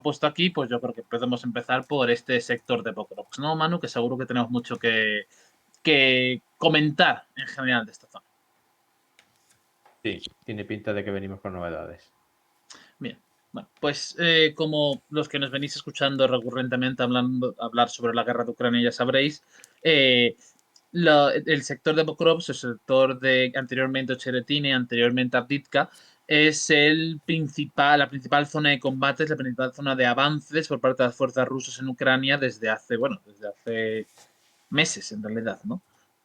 puesto aquí, pues yo creo que podemos empezar por este sector de Pokrox, ¿no, Manu? Que seguro que tenemos mucho que comentar en general de esta zona. Sí, tiene pinta de que venimos con novedades. Bien, bueno, pues como los que nos venís escuchando recurrentemente hablar sobre la guerra de Ucrania ya sabréis, el sector de Pokrovsk, el sector de anteriormente Ocheretine, anteriormente Avdiivka, es la principal zona de combates, la principal zona de avances por parte de las fuerzas rusas en Ucrania desde hace meses en realidad, ¿no?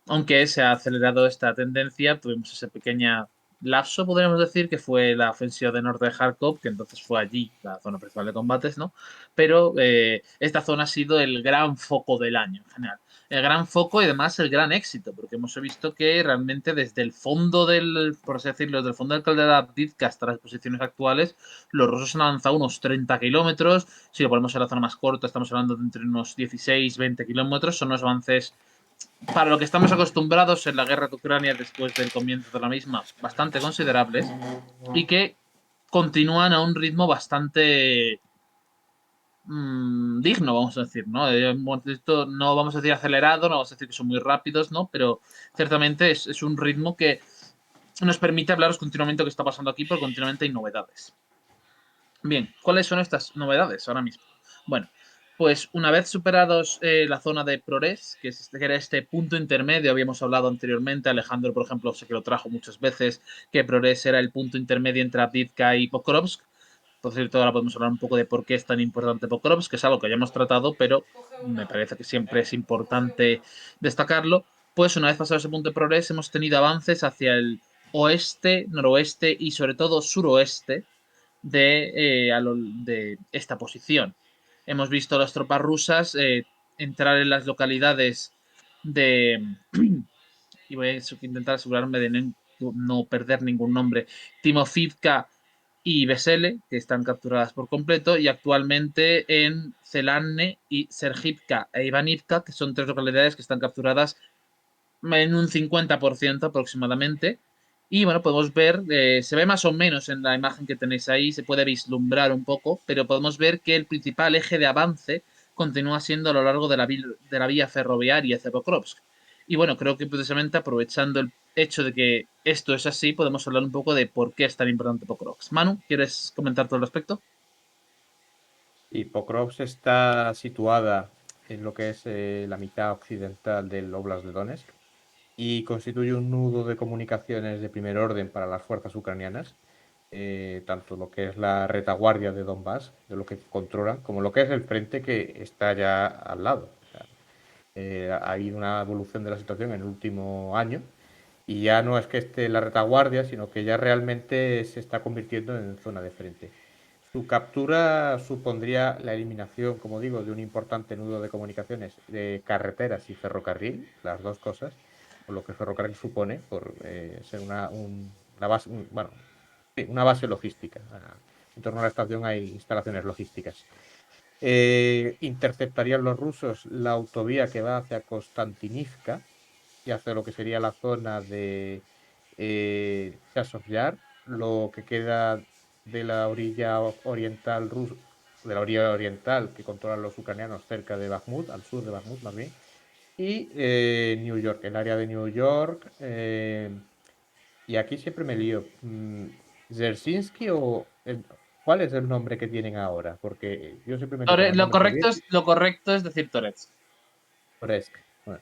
Aunque se ha acelerado esta tendencia, tuvimos ese pequeño lapso, podríamos decir, que fue la ofensiva de norte de Kharkov, que entonces fue allí la zona principal de combates, ¿no? Pero esta zona ha sido el gran foco del año en general. El gran foco y además el gran éxito, porque hemos visto que realmente desde el fondo por así decirlo, desde el fondo del caldera de Avdiivka hasta las posiciones actuales, los rusos han avanzado unos 30 kilómetros. Si lo ponemos en la zona más corta, estamos hablando de entre unos 16, 20 kilómetros. Son unos avances para lo que estamos acostumbrados en la guerra de Ucrania después del comienzo de la misma, bastante considerables y que continúan a un ritmo bastante digno, vamos a decir, ¿no? Esto no vamos a decir acelerado, no vamos a decir que son muy rápidos, ¿no? Pero ciertamente es un ritmo que nos permite hablaros continuamente de lo que está pasando aquí, porque continuamente hay novedades. Bien, ¿cuáles son estas novedades ahora mismo? Bueno, pues una vez superados la zona de Progress, que era este punto intermedio, habíamos hablado anteriormente, Alejandro, por ejemplo, sé que lo trajo muchas veces, que Progress era el punto intermedio entre Avdiivka y Pokrovsk. Por cierto, ahora podemos hablar un poco de por qué es tan importante Pokrovsk, que es algo que ya hemos tratado, pero me parece que siempre es importante destacarlo. Pues una vez pasado ese punto de Progress, hemos tenido avances hacia el oeste, noroeste y sobre todo suroeste de esta posición. Hemos visto a las tropas rusas entrar en las localidades de... y voy a intentar asegurarme de no perder ningún nombre. Timofivka y Vesele, que están capturadas por completo, y actualmente en Zelane y Sergivka e Ivanivka, que son tres localidades que están capturadas en un 50% aproximadamente. Y bueno, podemos ver, se ve más o menos en la imagen que tenéis ahí, se puede vislumbrar un poco, pero podemos ver que el principal eje de avance continúa siendo a lo largo de la vía ferroviaria hacia Pokrovsk. Y bueno, creo que precisamente aprovechando el hecho de que esto es así, podemos hablar un poco de por qué es tan importante Pokrovsk. Manu, ¿quieres comentar todo al respecto? Y Pokrovsk está situada en lo que es la mitad occidental del Oblast de Donetsk y constituye un nudo de comunicaciones de primer orden para las fuerzas ucranianas, tanto lo que es la retaguardia de Donbass, de lo que controlan, como lo que es el frente que está ya al lado. O sea, ha habido una evolución de la situación en el último año y ya no es que esté la retaguardia, sino que ya realmente se está convirtiendo en zona de frente. Su captura supondría la eliminación, como digo, de un importante nudo de comunicaciones de carreteras y ferrocarril, las dos cosas, por lo que el ferrocarril supone por ser una base, bueno, sí, una base logística. En torno a la estación hay instalaciones logísticas. Interceptarían los rusos la autovía que va hacia Konstantinivka y hacia lo que sería la zona de Chasov Yar, lo que queda de la orilla oriental de la orilla oriental que controlan los ucranianos cerca de Bakhmut, al sur de Bakhmut más bien, y New York, el área de New York. Y aquí siempre me lío. ¿Zersinski o cuál es el nombre que tienen ahora? Porque yo siempre me quedo con el nombre soviético. Lo correcto es decir Toretsk. Toresk. Bueno,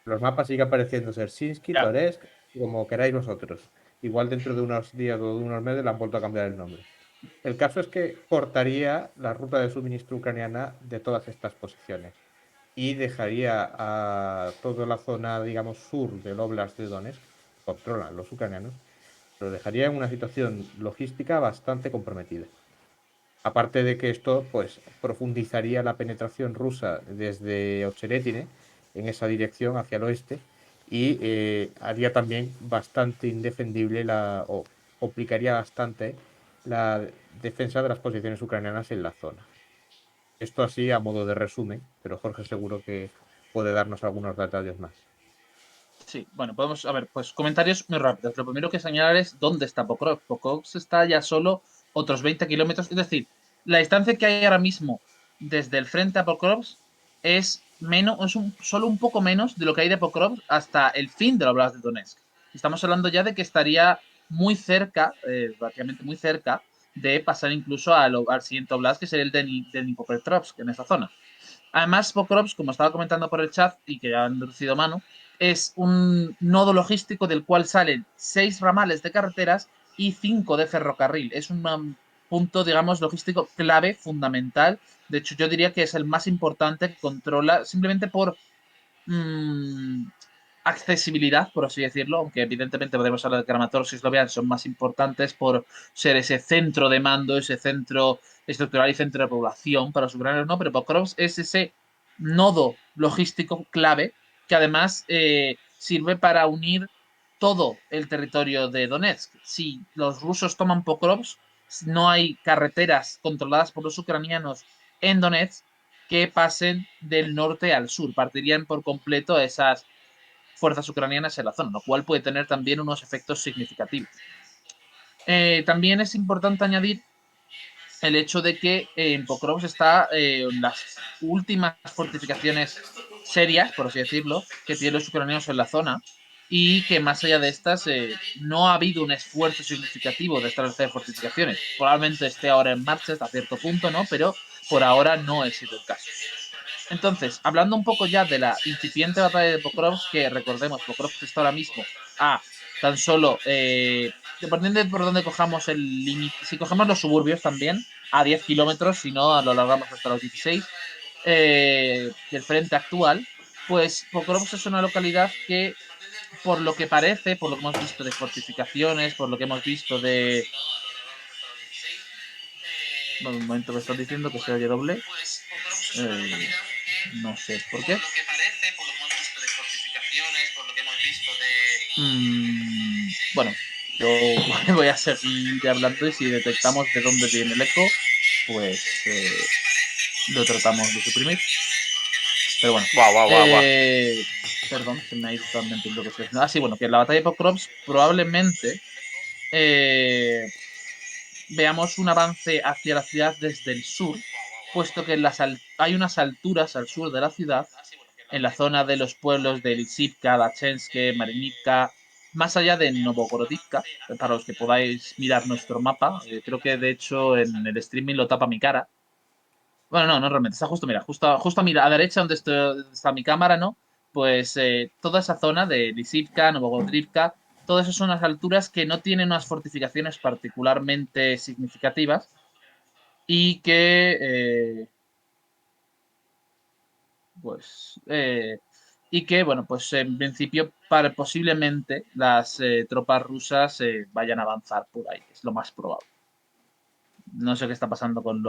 los mapas siguen apareciendo Zersinski, Ya. Toresk, como queráis vosotros. Igual dentro de unos días o de unos meses le han vuelto a cambiar el nombre. El caso es que cortaría la ruta de suministro ucraniana de todas estas posiciones y dejaría a toda la zona, digamos, sur del Oblast de Donetsk, controlan los ucranianos, lo dejaría en una situación logística bastante comprometida. Aparte de que esto, pues, profundizaría la penetración rusa desde Ocheretine en esa dirección hacia el oeste y haría también bastante indefendible o complicaría bastante la defensa de las posiciones ucranianas en la zona. Esto así a modo de resumen, pero Jorge seguro que puede darnos algunos detalles más. Sí, bueno, podemos, a ver, pues comentarios muy rápidos. Lo primero que señalar es dónde está Pokrovsk. Pokrovsk está ya solo otros 20 kilómetros, es decir, la distancia que hay ahora mismo desde el frente a Pokrovsk es menos, solo un poco menos de lo que hay de Pokrovsk hasta el fin de la Oblast de Donetsk. Estamos hablando ya de que estaría muy cerca, prácticamente muy cerca, de pasar incluso al siguiente Oblast, que sería el de Dnipropetrovsk, en esa zona. Además, Pokrovsk, como estaba comentando por el chat y que ya han introducido Manu, es un nodo logístico del cual salen 6 ramales de carreteras y 5 de ferrocarril. Es un punto, digamos, logístico clave, fundamental. De hecho, yo diría que es el más importante que controla, simplemente por mmm, accesibilidad, por así decirlo, aunque evidentemente podemos hablar de Kramatorsk y Sloviansk son más importantes por ser ese centro de mando, ese centro estructural y centro de población para los ucranianos, ¿no? Pero Pokrovsk es ese nodo logístico clave que además sirve para unir todo el territorio de Donetsk. Si los rusos toman Pokrovsk, no hay carreteras controladas por los ucranianos en Donetsk que pasen del norte al sur. Partirían por completo esas fuerzas ucranianas en la zona, lo cual puede tener también unos efectos significativos. También es importante añadir el hecho de que en Pokrovsk está las últimas fortificaciones serias, por así decirlo, que tienen los ucranianos en la zona y que más allá de estas no ha habido un esfuerzo significativo de establecer fortificaciones. Probablemente esté ahora en marcha hasta cierto punto, ¿no? Pero por ahora no ha sido el caso. Entonces, hablando un poco ya de la incipiente batalla de Pokrovsk, que recordemos, Pokrovsk está ahora mismo a tan solo, dependiendo de por dónde cojamos el límite, si cogemos los suburbios también, a 10 kilómetros, si no, lo alargamos hasta los 16, del frente actual, pues Pokrovsk es una localidad que, por lo que parece, por lo que hemos visto de fortificaciones, por lo que hemos visto de... Bueno, un momento, me están diciendo que se oye doble. No sé por qué. Bueno, yo voy a seguir hablando y si detectamos de dónde viene el eco, pues lo tratamos de suprimir. Pero bueno, Guau, guau, guau, guau. perdón, se me ha ido totalmente lo que estoy diciendo. Ah, sí, bueno, que en la batalla de Pokrovsk probablemente eh, veamos un avance hacia la ciudad desde el sur, puesto que hay unas alturas al sur de la ciudad, en la zona de los pueblos de Lysivka, Dachenske, Marinivka, más allá de Novogorodivka, para los que podáis mirar nuestro mapa. Creo que de hecho en el streaming lo tapa mi cara. Bueno, no, no realmente, está justo, mira, justo a la derecha donde está mi cámara, ¿no? Pues toda esa zona de Lysivka, Novogorodivka, todas esas son las alturas que no tienen unas fortificaciones particularmente significativas y pues, bueno, pues en principio posiblemente las tropas rusas vayan a avanzar por ahí, es lo más probable. No sé qué está pasando con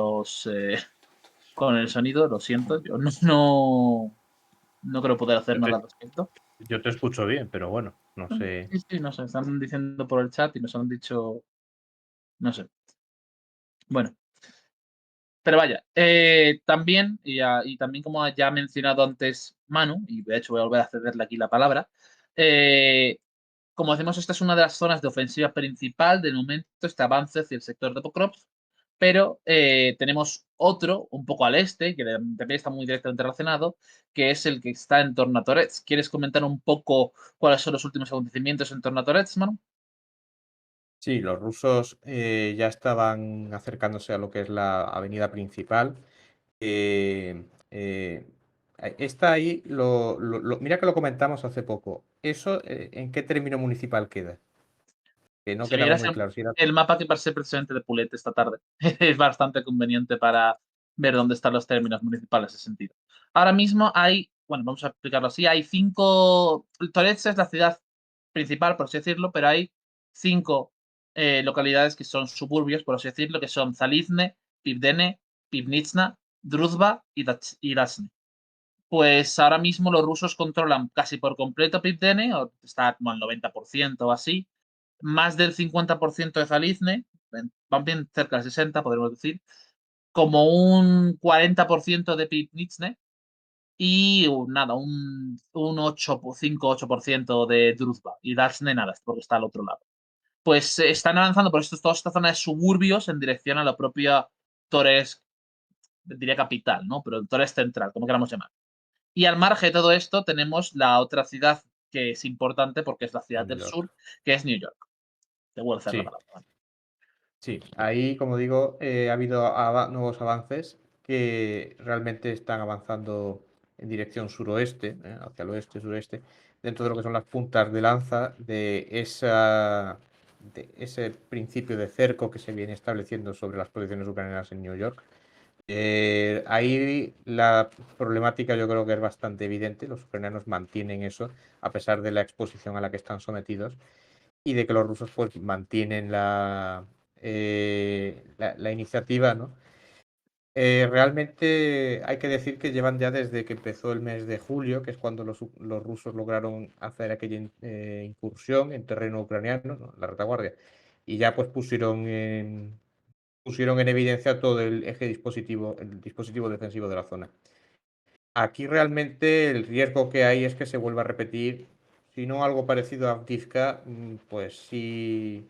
con el sonido, lo siento, yo no creo poder hacer Yo nada te, al respecto. yo te escucho bien, pero bueno, no sé. Sí, sí, no sé, están diciendo por el chat y nos han dicho, no sé. Bueno, pero vaya, también, y también como ya ha mencionado antes Manu, y de hecho voy a volver a cederle aquí la palabra, eh, como decimos, esta es una de las zonas de ofensiva principal del momento, este avance hacia el sector de Pokrovsk, pero tenemos otro, un poco al este, que también está muy directamente relacionado, que es el que está en torno a Torets. ¿Quieres comentar un poco cuáles son los últimos acontecimientos en torno a Torets, Manu? Sí, los rusos ya estaban acercándose a lo que es la avenida principal. Eh, está ahí, mira que lo comentamos hace poco. ¿Eso en qué término municipal queda? Que no Si quedaba vieras muy claro. Si era... el mapa que pasé precisamente de Pulet esta tarde, es bastante conveniente para ver dónde están los términos municipales en ese sentido. Ahora mismo hay, bueno, vamos a explicarlo así, hay 5, Torets es la ciudad principal, por así decirlo, pero hay 5 localidades que son suburbios, por así decirlo, que son Zalizne, Pivdene, Pivnitsna, Druzhba y Dasny. Pues ahora mismo los rusos controlan casi por completo Pivdene, o está como al 90% o así, más del 50% de Zalizne, van bien cerca del 60, podemos decir, como un 40% de Pivnitsne y nada, un 8, 5-8% de Druzhba. Y Dasne nada, porque está al otro lado. Pues están avanzando por toda esta zona de suburbios en dirección a la propia Toretsk, diría capital, ¿no? Pero Toretsk central, como queramos llamar. Y al margen de todo esto tenemos la otra ciudad que es importante porque es la ciudad New del York. sur, que es New York. Te vuelvo a hacer la Sí, palabra. sí. Ahí, como digo, ha habido nuevos avances que realmente están avanzando en dirección suroeste, hacia el oeste, sureste, dentro de lo que son las puntas de lanza de ese principio de cerco que se viene estableciendo sobre las posiciones ucranianas en New York. Ahí la problemática yo creo que es bastante evidente. Los ucranianos mantienen eso a pesar de la exposición a la que están sometidos y de que los rusos pues mantienen la iniciativa, ¿no? Realmente hay que decir que llevan ya desde que empezó el mes de julio, que es cuando los rusos lograron hacer aquella incursión en terreno ucraniano, ¿no? La retaguardia, y ya pues pusieron en evidencia todo el dispositivo defensivo de la zona. Aquí realmente el riesgo que hay es que se vuelva a repetir, si no algo parecido a Avdiivka, pues sí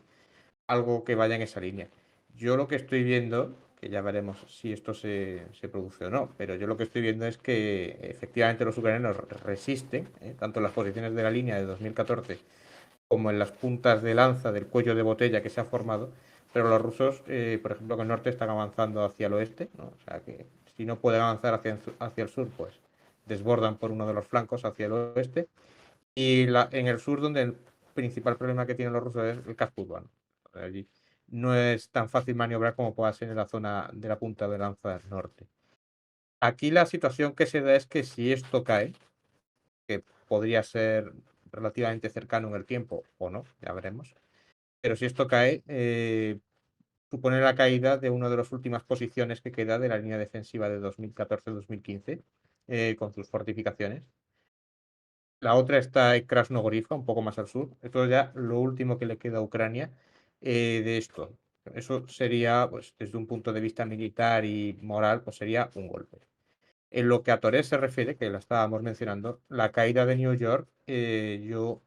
algo que vaya en esa línea. Yo lo que estoy viendo, que ya veremos si esto se produce o no, pero yo lo que estoy viendo es que efectivamente los ucranianos resisten, tanto en las posiciones de la línea de 2014 como en las puntas de lanza del cuello de botella que se ha formado, pero los rusos, por ejemplo, en el norte están avanzando hacia el oeste, ¿no? O sea que si no pueden avanzar hacia el sur, pues desbordan por uno de los flancos hacia el oeste. Y en el sur, donde el principal problema que tienen los rusos es el casco urbano. Allí no es tan fácil maniobrar como pueda ser en la zona de la punta de lanza norte. Aquí la situación que se da es que si esto cae, que podría ser relativamente cercano en el tiempo o no, ya veremos. Pero si esto cae, supone la caída de una de las últimas posiciones que queda de la línea defensiva de 2014-2015, con sus fortificaciones. La otra está en Krasnogorivka, un poco más al sur. Esto es ya lo último que le queda a Ucrania de esto. Eso sería, pues, desde un punto de vista militar y moral, pues sería un golpe. En lo que a Torres se refiere, que la estábamos mencionando, la caída de New York, yo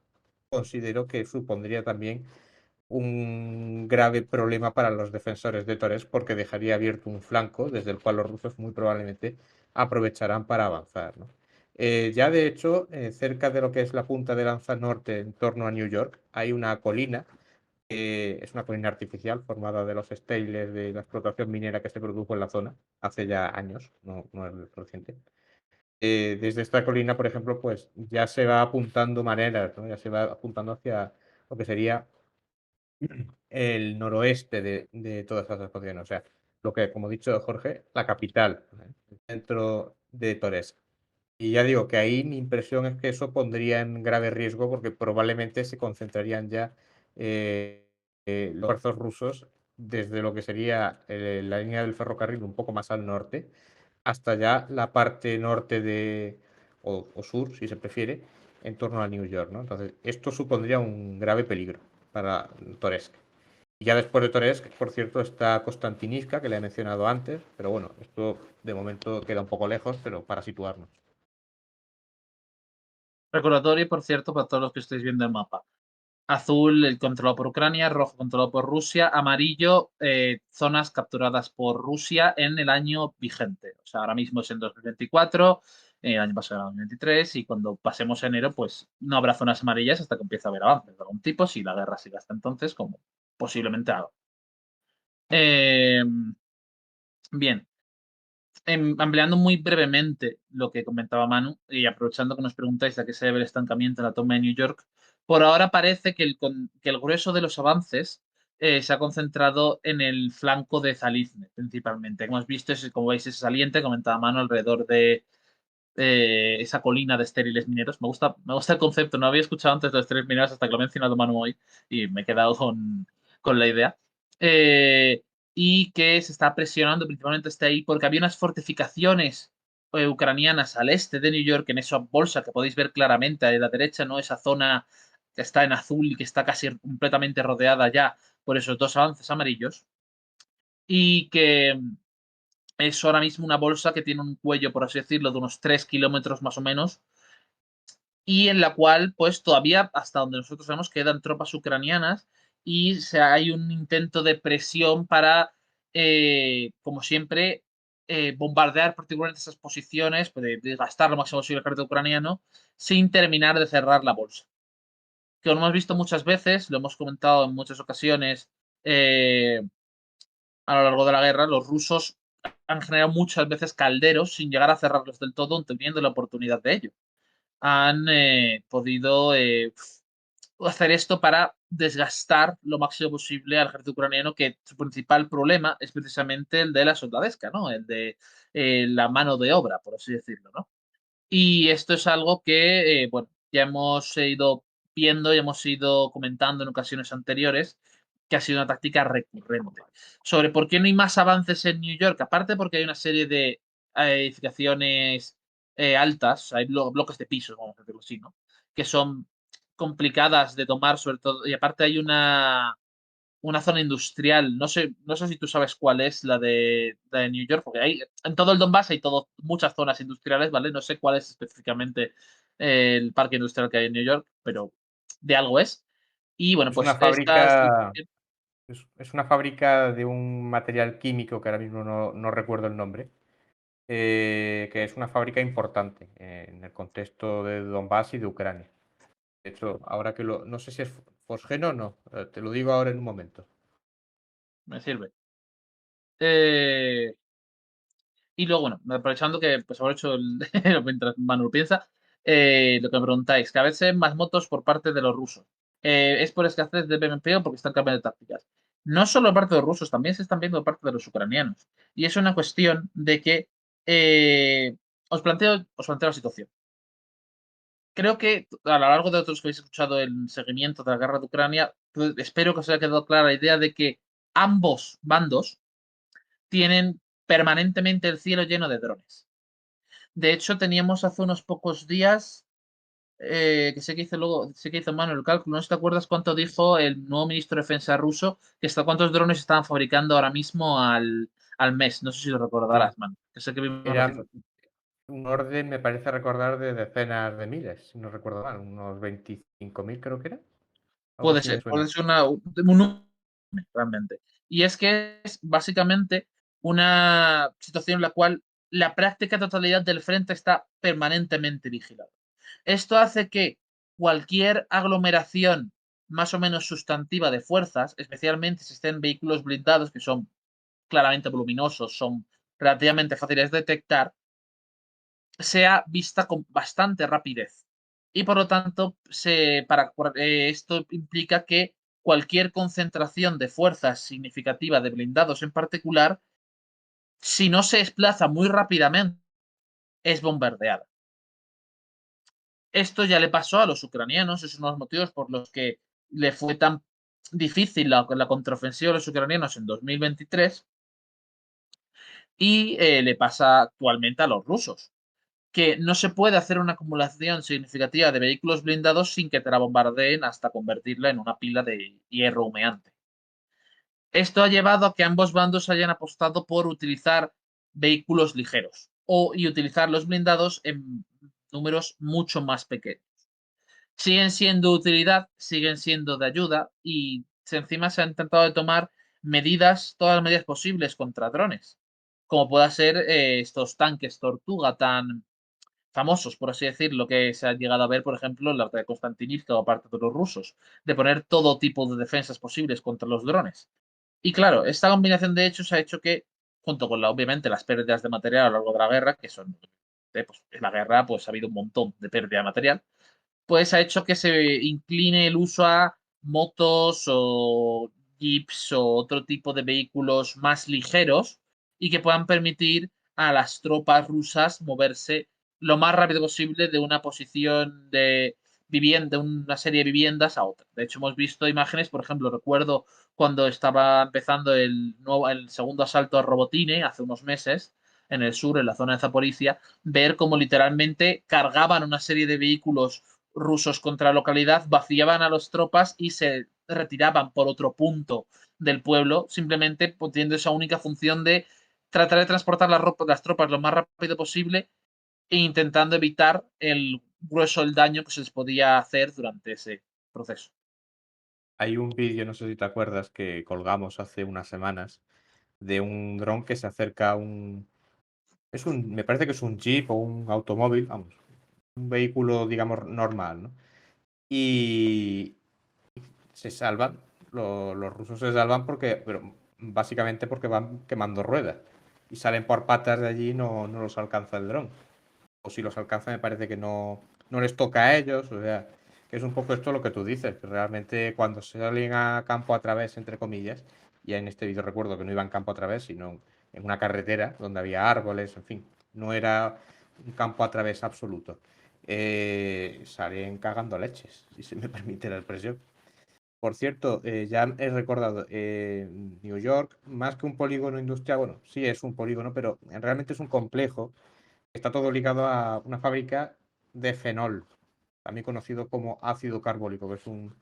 considero que supondría también un grave problema para los defensores de Torres porque dejaría abierto un flanco desde el cual los rusos muy probablemente aprovecharán para avanzar, ¿no? Ya de hecho, cerca de lo que es la punta de lanza norte en torno a New York, hay una colina, es una colina artificial formada de los esteiles de la explotación minera que se produjo en la zona hace ya años, no es reciente. Desde esta colina, por ejemplo, pues ya se va apuntando maneras, ¿no? Ya se va apuntando hacia lo que sería el noroeste de todas esas posiciones. O sea, lo que, como ha dicho Jorge, la capital, dentro de Torres. Y ya digo que ahí mi impresión es que eso pondría en grave riesgo porque probablemente se concentrarían ya los esfuerzos rusos desde lo que sería la línea del ferrocarril un poco más al norte hasta ya la parte norte o sur, si se prefiere, en torno a New York, ¿no? Entonces, esto supondría un grave peligro para Toresk. Y ya después de Toresk, por cierto, está Konstantinivka, que le he mencionado antes, pero bueno, esto de momento queda un poco lejos, pero para situarnos. Recordatorio, por cierto, para todos los que estéis viendo el mapa. Azul, el controlado por Ucrania, rojo, controlado por Rusia, amarillo, zonas capturadas por Rusia en el año vigente. O sea, ahora mismo es en 2024, el año pasado era 2023, y cuando pasemos a enero, pues no habrá zonas amarillas hasta que empiece a haber avances de algún tipo, si la guerra sigue hasta entonces, como posiblemente haga. Eh, bien, ampliando muy brevemente lo que comentaba Manu y aprovechando que nos preguntáis a qué se debe el estancamiento en la toma de New York, por ahora parece que que el grueso de los avances se ha concentrado en el flanco de Zalizne, principalmente. Hemos visto, como veis, ese saliente, comentaba Manu, alrededor de esa colina de estériles mineros. Me gusta el concepto, no había escuchado antes de los estériles mineros hasta que lo ha mencionado Manu hoy y me he quedado con la idea. Eh, y que se está presionando principalmente hasta ahí porque había unas fortificaciones ucranianas al este de New York, en esa bolsa que podéis ver claramente a la derecha, ¿no? Esa zona que está en azul y que está casi completamente rodeada ya por esos dos avances amarillos. Y que es ahora mismo una bolsa que tiene un cuello, por así decirlo, de unos 3 kilómetros más o menos, y en la cual, pues todavía, hasta donde nosotros sabemos, quedan tropas ucranianas y hay un intento de presión para como siempre, bombardear particularmente esas posiciones, pues, de gastar lo máximo posible el ejército ucraniano sin terminar de cerrar la bolsa. Que lo hemos visto muchas veces, lo hemos comentado en muchas ocasiones eh, a lo largo de la guerra, los rusos han generado muchas veces calderos sin llegar a cerrarlos del todo, teniendo la oportunidad de ello. Han podido hacer esto para desgastar lo máximo posible al ejército ucraniano, que su principal problema es precisamente el de la soldadesca, ¿no? El de la mano de obra, por así decirlo, ¿no? Y esto es algo que, bueno, ya hemos ido viendo y hemos ido comentando en ocasiones anteriores, que ha sido una táctica recurrente. Sobre por qué no hay más avances en New York, aparte porque hay una serie de edificaciones altas, hay bloques de pisos, vamos a decirlo así, ¿no? Que son complicadas de tomar, sobre todo, y aparte hay una zona industrial. No sé si tú sabes cuál es la de New York, porque hay, en todo el Donbass hay muchas zonas industriales, ¿vale? No sé cuál es específicamente el parque industrial que hay en New York, pero de algo es. Y bueno, Es una pues estas... fábrica es una fábrica de un material químico que ahora mismo no recuerdo el nombre, que es una fábrica importante en el contexto de Donbass y de Ucrania. De hecho, ahora que no sé si es fosgeno o no, te lo digo ahora en un momento. Me sirve. Eh, Y luego, bueno, aprovechando que pues habré hecho mientras Manu lo piensa, lo que me preguntáis, que a veces más motos por parte de los rusos. ¿Es por escasez de BMP o porque están cambiando de tácticas? No solo por parte de los rusos, también se están viendo por parte de los ucranianos. Y es una cuestión de que os planteo la situación. Creo que a lo largo de otros que habéis escuchado el seguimiento de la guerra de Ucrania, pues, espero que os haya quedado clara la idea de que ambos bandos tienen permanentemente el cielo lleno de drones. De hecho, teníamos hace unos pocos días, que sé que hizo mano el cálculo, no sé si te acuerdas cuánto dijo el nuevo ministro de Defensa ruso, que hasta cuántos drones estaban fabricando ahora mismo al mes. No sé si lo Sí, recordarás, man. Que sé que vimos la cifra. eran un orden, me parece recordar, de decenas de miles, si no recuerdo mal, unos 25.000 creo que era. Algo Puede así me ser, suena. puede ser un número realmente. Y es que es básicamente una situación en la cual la práctica totalidad del frente está permanentemente vigilada. Esto hace que cualquier aglomeración más o menos sustantiva de fuerzas, especialmente si estén vehículos blindados, que son claramente voluminosos, son relativamente fáciles de detectar, sea vista con bastante rapidez. Y por lo tanto, esto implica que cualquier concentración de fuerzas significativa de blindados en particular, si no se desplaza muy rápidamente, es bombardeada. Esto ya le pasó a los ucranianos, es uno de los motivos por los que le fue tan difícil la contraofensiva a los ucranianos en 2023 y le pasa actualmente a los rusos, que no se puede hacer una acumulación significativa de vehículos blindados sin que te la bombardeen hasta convertirla en una pila de hierro humeante. Esto ha llevado a que ambos bandos hayan apostado por utilizar vehículos ligeros y utilizar los blindados en números mucho más pequeños. Siguen siendo de utilidad, siguen siendo de ayuda y encima se han intentado de tomar todas las medidas posibles contra drones, como pueda ser estos tanques tortuga tan famosos, por así decirlo, que se ha llegado a ver, por ejemplo, en la batalla de Konstantinivka o parte de los rusos, de poner todo tipo de defensas posibles contra los drones. Y claro, esta combinación de hechos ha hecho que, junto con obviamente las pérdidas de material a lo largo de la guerra, que son, pues, en la guerra pues ha habido un montón de pérdida de material, pues ha hecho que se incline el uso a motos o jeeps o otro tipo de vehículos más ligeros y que puedan permitir a las tropas rusas moverse lo más rápido posible de una posición de vivienda, de una serie de viviendas a otra. De hecho, hemos visto imágenes, por ejemplo, recuerdo cuando estaba empezando el segundo asalto a Robotine hace unos meses en el sur, en la zona de Zaporizhia, ver cómo literalmente cargaban una serie de vehículos rusos contra la localidad, vaciaban a las tropas y se retiraban por otro punto del pueblo, simplemente teniendo esa única función de tratar de transportar las tropas lo más rápido posible e intentando evitar el grueso del daño que se les podía hacer durante ese proceso. Hay un vídeo, no sé si te acuerdas, que colgamos hace unas semanas de un dron que se acerca a un... me parece que es un jeep o un automóvil, vamos, un vehículo, digamos, normal, ¿no? Y se salvan, los rusos se salvan pero básicamente porque van quemando ruedas y salen por patas de allí y no los alcanza el dron. O si los alcanza me parece que no les toca a ellos, o sea, que es un poco esto lo que tú dices, que realmente cuando salen a campo a través, entre comillas, y en este vídeo recuerdo que no iban campo a través, sino en una carretera donde había árboles, en fin, no era un campo a través absoluto. Salen cagando leches, si se me permite la expresión. Por cierto, ya he recordado, New York, más que un polígono industrial, bueno, sí es un polígono, pero realmente es un complejo. Está todo ligado a una fábrica de fenol, también conocido como ácido carbólico, que es un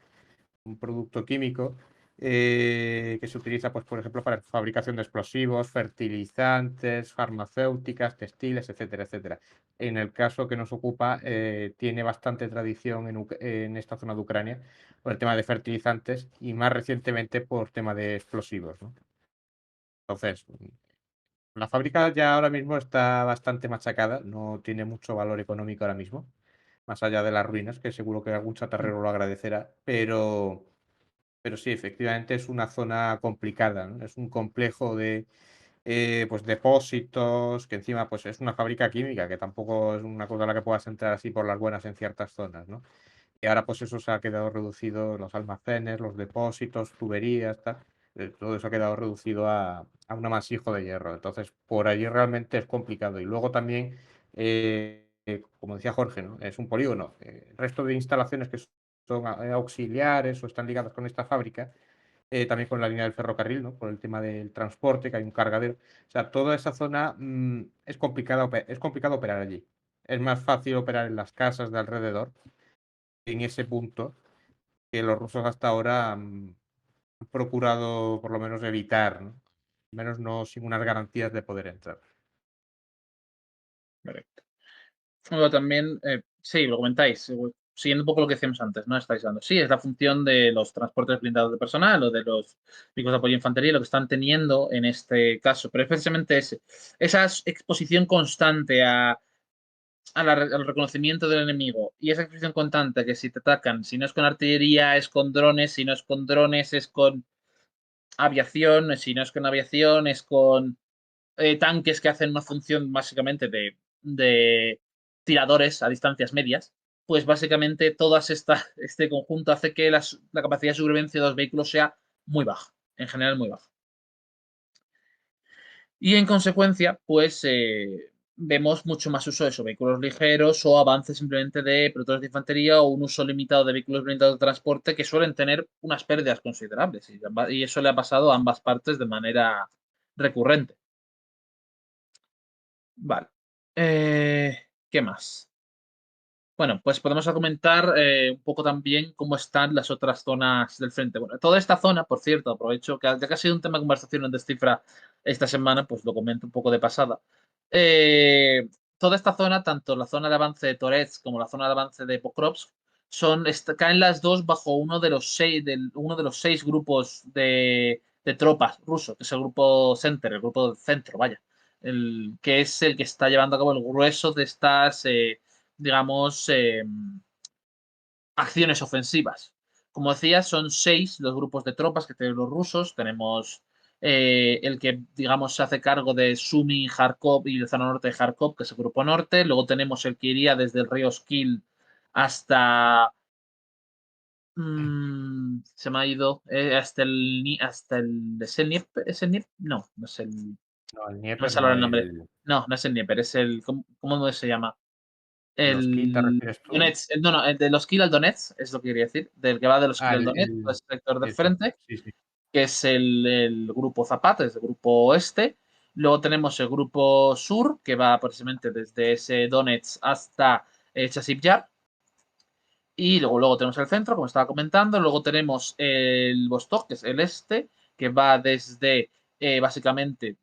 producto químico que se utiliza, pues, por ejemplo, para fabricación de explosivos, fertilizantes, farmacéuticas, textiles, etcétera, etcétera. En el caso que nos ocupa, tiene bastante tradición en esta zona de Ucrania por el tema de fertilizantes y más recientemente por tema de explosivos, ¿no? Entonces, la fábrica ya ahora mismo está bastante machacada, no tiene mucho valor económico ahora mismo, más allá de las ruinas, que seguro que algún chatarrero lo agradecerá, pero sí, efectivamente es una zona complicada, ¿no? Es un complejo de pues depósitos, que encima pues es una fábrica química, que tampoco es una cosa a la que puedas entrar así por las buenas en ciertas zonas, ¿no? Y ahora pues eso se ha quedado reducido, los almacenes, los depósitos, tuberías, tal, todo eso ha quedado reducido a un amasijo de hierro. Entonces, por allí realmente es complicado. Y luego también, como decía Jorge, ¿no? Es un polígono. El resto de instalaciones que son auxiliares o están ligadas con esta fábrica, también con la línea del ferrocarril, ¿no? Por el tema del transporte, que hay un cargadero. O sea, toda esa zona es complicado operar allí. Es más fácil operar en las casas de alrededor en ese punto que los rusos hasta ahora han procurado por lo menos evitar, ¿no? Al menos no sin unas garantías de poder entrar. Correcto. Luego también, sí, lo comentáis, siguiendo un poco lo que decíamos antes, ¿no? Estáis dando. Sí, es la función de los transportes blindados de personal o de los vehículos de apoyo a infantería lo que están teniendo en este caso, pero es precisamente esa exposición constante al reconocimiento del enemigo y esa exposición constante que si te atacan, si no es con artillería, es con drones, si no es con drones, es con aviación, si no es con aviación, es con tanques que hacen una función básicamente de tiradores a distancias medias, pues básicamente este conjunto hace que la capacidad de supervivencia de los vehículos sea muy baja, en general muy baja. Y en consecuencia, pues vemos mucho más uso de esos vehículos ligeros o avances simplemente de pelotões de infantería o un uso limitado de vehículos blindados de transporte que suelen tener unas pérdidas considerables. Y eso le ha pasado a ambas partes de manera recurrente. Vale. ¿Qué más? Bueno, pues podemos argumentar un poco también cómo están las otras zonas del frente. Bueno, toda esta zona, por cierto, aprovecho que ya que ha sido un tema de conversación en Descifra esta semana, pues lo comento un poco de pasada. Eh, Toda esta zona, tanto la zona de avance de Torets como la zona de avance de Pokrovsk, caen las dos bajo uno de los seis grupos de tropas rusos, que es el grupo Center, el grupo del centro, vaya, que es el que está llevando a cabo el grueso de estas digamos, acciones ofensivas. Como decía, son seis los grupos de tropas que tienen los rusos. Tenemos el que, digamos, se hace cargo de Sumy, Kharkov y de zona norte de Kharkov, que es el grupo norte. Luego tenemos el que iría desde el río Skil hasta... se me ha ido ¿es el Dnieper? ¿Es el Dnieper? No, no es el... No, el No me Dnieper sale no, ahora el nombre. No, no es el Dnieper, es el... ¿cómo se llama? los Ki, ¿te El refieres tú? Donetsk, no, no, el de los Kill al Donetsk, es lo que quería decir, del que va de los Ah, Kill al Donetsk, el sector del eso, frente, sí, sí. que es el grupo Zapata, es el grupo oeste. Luego tenemos el grupo sur, que va precisamente desde ese Donetsk hasta Chasiv Yar. Y luego tenemos el centro, como estaba comentando. Luego tenemos el Vostok, que es el este, que va desde básicamente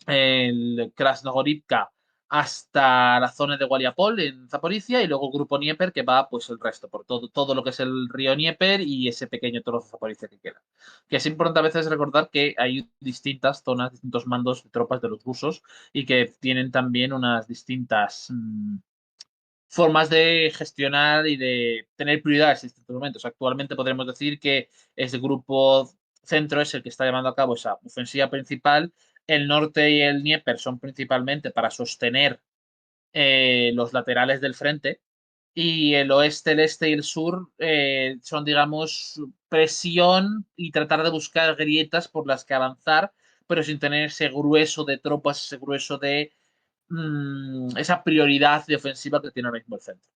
el Krasnogorivka hasta la zona de Gualiapol en Zaporizhia y luego el grupo Dnieper que va pues el resto, por todo lo que es el río Dnieper y ese pequeño trozo de Zaporizhia que queda. Que es importante a veces recordar que hay distintas zonas, distintos mandos de tropas de los rusos y que tienen también unas distintas formas de gestionar y de tener prioridades en distintos momentos. Actualmente podremos decir que ese grupo centro es el que está llevando a cabo esa ofensiva principal. El norte y el Dnieper son principalmente para sostener los laterales del frente y el oeste, el este y el sur son, digamos, presión y tratar de buscar grietas por las que avanzar, pero sin tener ese grueso de tropas, ese grueso de esa prioridad de ofensiva que tiene ahora mismo el centro.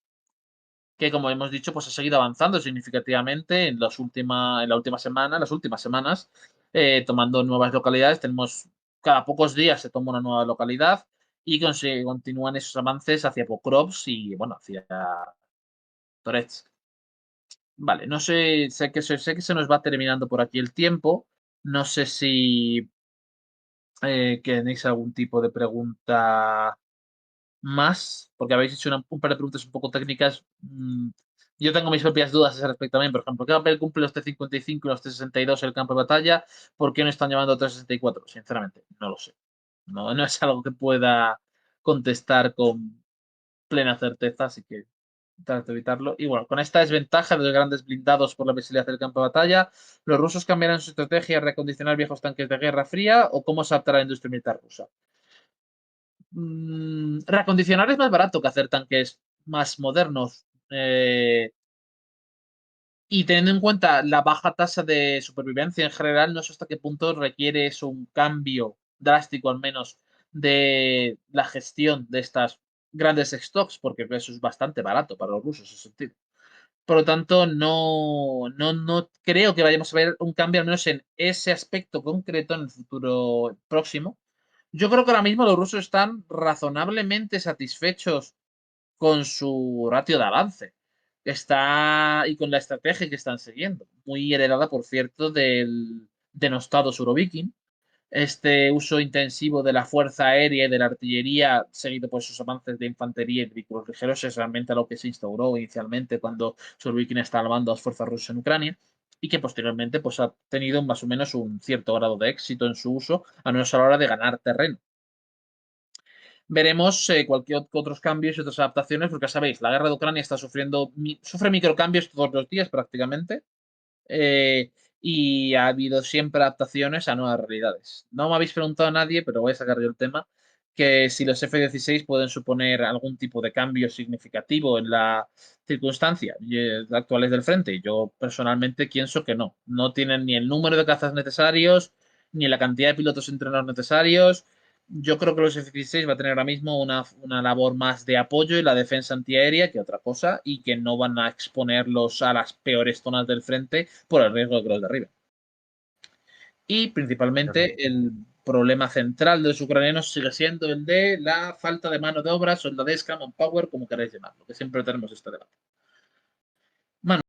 Que como hemos dicho, pues ha seguido avanzando significativamente en la última semana, las últimas semanas, tomando nuevas localidades. Tenemos cada pocos días se toma una nueva localidad y continúan esos avances hacia Pokrovsk y bueno, hacia Toretsk. Vale, no sé, sé que se nos va terminando por aquí el tiempo. No sé si tenéis algún tipo de pregunta más, porque habéis hecho un par de preguntas un poco técnicas. Yo tengo mis propias dudas a ese respecto también. Por ejemplo, ¿qué papel cumple los T-55 y los T-62 en el campo de batalla? ¿Por qué no están llevando T-64? Sinceramente, no lo sé. No, no es algo que pueda contestar con plena certeza, así que trato de evitarlo. Y bueno, con esta desventaja de los grandes blindados por la visibilidad del campo de batalla, ¿los rusos cambiarán su estrategia a reacondicionar viejos tanques de Guerra Fría o cómo se adaptará la industria militar rusa? Reacondicionar es más barato que hacer tanques más modernos. Y teniendo en cuenta la baja tasa de supervivencia en general, no sé hasta qué punto requiere eso un cambio drástico, al menos, de la gestión de estas grandes stocks, porque eso es bastante barato para los rusos en ese sentido. Por lo tanto, no creo que vayamos a ver un cambio, al menos en ese aspecto concreto en el futuro próximo. Yo creo que ahora mismo los rusos están razonablemente satisfechos con su ratio de avance. Está y con la estrategia que están siguiendo. Muy heredada, por cierto, del denostado Surovikin. Este uso intensivo de la fuerza aérea y de la artillería, seguido por sus avances de infantería y vehículos ligeros, es realmente lo que se instauró inicialmente cuando Surovikin estaba al mando a las fuerzas rusas en Ucrania y que posteriormente pues, ha tenido más o menos un cierto grado de éxito en su uso, al menos a la hora de ganar terreno. Veremos cualquier otros cambios y otras adaptaciones, porque ya sabéis, la guerra de Ucrania está sufre microcambios todos los días prácticamente, eh, y ha habido siempre adaptaciones a nuevas realidades. No me habéis preguntado a nadie, pero voy a sacar yo el tema, que si los F-16 pueden suponer algún tipo de cambio significativo en la circunstancia actuales del frente. Yo personalmente pienso que no. No tienen ni el número de cazas necesarios, ni la cantidad de pilotos entrenados necesarios. Yo creo que los F-16 va a tener ahora mismo una labor más de apoyo y la defensa antiaérea que otra cosa y que no van a exponerlos a las peores zonas del frente por el riesgo de que los derriben. Y Claro. principalmente el problema central de los ucranianos sigue siendo el de la falta de mano de obra, soldadesca, manpower, como queráis llamarlo, que siempre tenemos este debate.